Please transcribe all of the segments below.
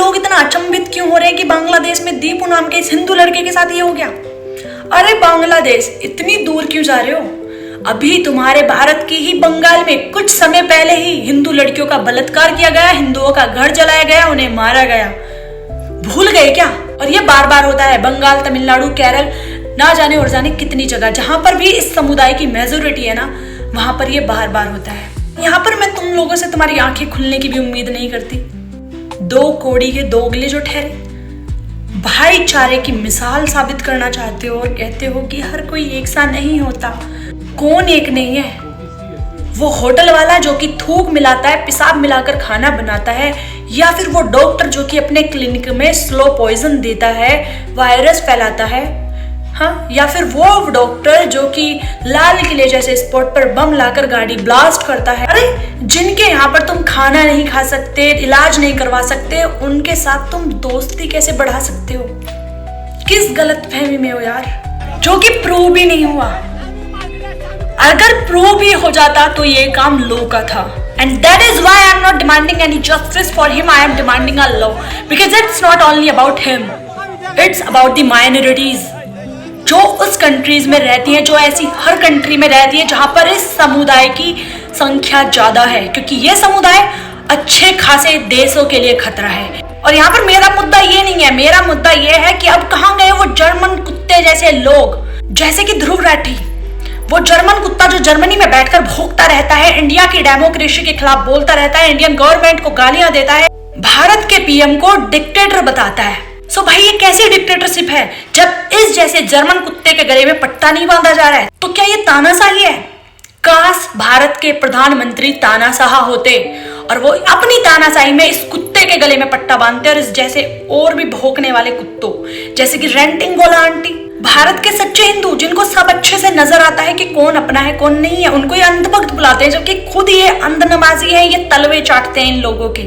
लोग इतना अचंभित क्यों हो रहे हैं कि बांग्लादेश में दीपू नाम के इस हिंदू लड़के के साथ ये हो गया। अरे बांग्लादेश, इतनी दूर क्यों जा रहे हो? अभी तुम्हारे भारत की ही बंगाल में कुछ समय पहले ही हिंदू लड़कियों का बलात्कार किया गया, हिंदुओं का घर जलाया गया, उन्हें मारा गया। भूल गए क्या? और ये बार बार होता है। बंगाल, तमिलनाडु, केरल, ना जाने और जाने कितनी जगह, जहां पर भी इस समुदाय की मेजोरिटी है ना, वहां पर ये बार बार होता है। यहाँ पर मैं तुम लोगों से तुम्हारी आंखें खुलने की भी उम्मीद नहीं करती। दो कोड़ी के दोगले जो ठहरे, भाईचारे की मिसाल साबित करना चाहते हो और कहते हो कि हर कोई एक सा नहीं होता। कौन एक नहीं है? वो होटल वाला जो कि थूक मिलाता है, पेशाब मिलाकर खाना बनाता है, या फिर वो डॉक्टर जो कि अपने क्लिनिक में स्लो पॉइजन देता है, वायरस फैलाता है, हाँ, या फिर वो डॉक्टर जो कि लाल किले जैसे स्पॉट पर बम लाकर गाड़ी ब्लास्ट करता है। अरे जिनके यहाँ पर तुम खाना नहीं खा सकते, इलाज नहीं करवा सकते, उनके साथ तुम दोस्ती कैसे बढ़ा सकते हो? किस गलतफहमी में हो यार, जो कि प्रूव भी नहीं हुआ। अगर प्रूव भी हो जाता तो ये काम लो का था। And that is why I am not demanding any justice for him. I am demanding a law because it's not only about him. It's about the minorities जो उस कंट्रीज में रहती हैं, जो ऐसी हर कंट्री में रहती है जहां पर इस समुदाय की संख्या ज्यादा है, क्योंकि ये समुदाय अच्छे खासे देशों के लिए खतरा है। और यहाँ पर मेरा मुद्दा ये नहीं है, मेरा मुद्दा ये है कि अब कहाँ गए वो जर्मन कुत्ते जैसे लोग, जैसे कि ध्रुव राठी, वो जर्मन कुत्ता जो जर्मनी में बैठकर भौंकता रहता है, इंडिया की डेमोक्रेसी के खिलाफ बोलता रहता है, इंडियन गवर्नमेंट को गालियां देता है, भारत के पीएम को डिक्टेटर बताता है। सो भाई ये कैसी डिक्टेटरशिप है जब इस जैसे जर्मन कुत्ते के गले में पट्टा नहीं बांधा जा रहा है? तो क्या ये तानाशाही है? काश भारत के प्रधानमंत्री तानाशाह होते और वो अपनी तानाशाही में इस कुत्ते के गले में पट्टा बांधते, और इस जैसे और भी भौंकने वाले कुत्तों जैसे कि रेंटिंग गोला आंटी, भारत के सच्चे हिंदू जिनको सब अच्छे से नजर आता है कि कौन अपना है कौन नहीं है, उनको ये अंधभक्त बुलाते हैं, जबकि खुद ये अंध नमाजी है, ये तलवे चाटते हैं इन लोगों के,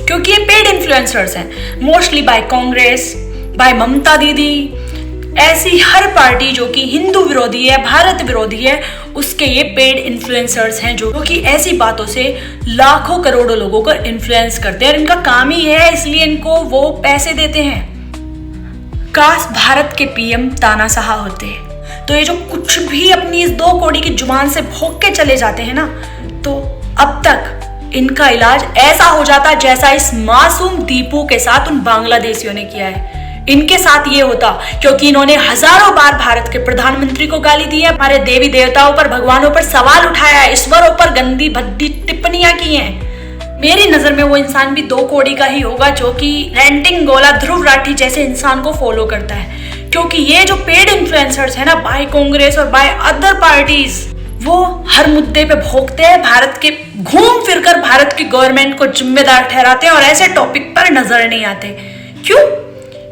क्योंकि ये पेड इन्फ्लुएंसर्स हैं, मोस्टली बाय कांग्रेस, बाय ममता दीदी, ऐसी हर पार्टी जो कि हिंदू विरोधी है, भारत विरोधी है, उसके ये पेड इन्फ्लुएंसर्स हैं जो कि ऐसी बातों से लाखों करोड़ों लोगों को इन्फ्लुएंस करते हैं, और इनका काम ही है, इसलिए इनको वो पैसे देते हैं। काश भारत के पीएम तानाशाह होते तो ये जो कुछ भी अपनी इस दो कौड़ी की जुबान से भोंक के चले जाते हैं ना, तो अब तक इनका इलाज ऐसा हो जाता जैसा इस मासूम दीपू के साथ उन बांग्लादेशियों ने किया है। इनके साथ ये होता क्योंकि इन्होंने हजारों बार भारत के प्रधानमंत्री को गाली दी है, हमारे देवी देवताओं पर, भगवानों पर सवाल उठाया है, ईश्वरों पर गंदी भद्दी टिप्पणियां की हैं। मेरी नजर में वो इंसान भी दो कौड़ी का ही होगा जो कि रेंटिंग गोला ध्रुव राठी जैसे इंसान को फॉलो करता है, क्योंकि ये जो पेड इन्फ्लुएंसर्स है ना, बाय कांग्रेस और बाय अदर पार्टीज, वो हर मुद्दे पे भोंकते हैं, भारत के घूम फिरकर भारत की गवर्नमेंट को जिम्मेदार ठहराते हैं और ऐसे टॉपिक पर नजर नहीं आते। क्यों?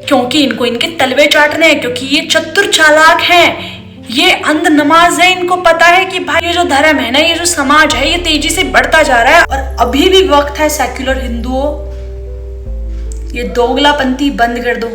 क्योंकि इनको इनके तलवे चाटने हैं, क्योंकि ये चतुर चालाक हैं, ये अंध नमाज है, इनको पता है कि भाई ये जो धर्म है ना, ये जो समाज है, ये तेजी से बढ़ता जा रहा है और अभी भी वक्त है सेक्युलर हिंदुओं, ये दोगलापंथी बंद कर दो।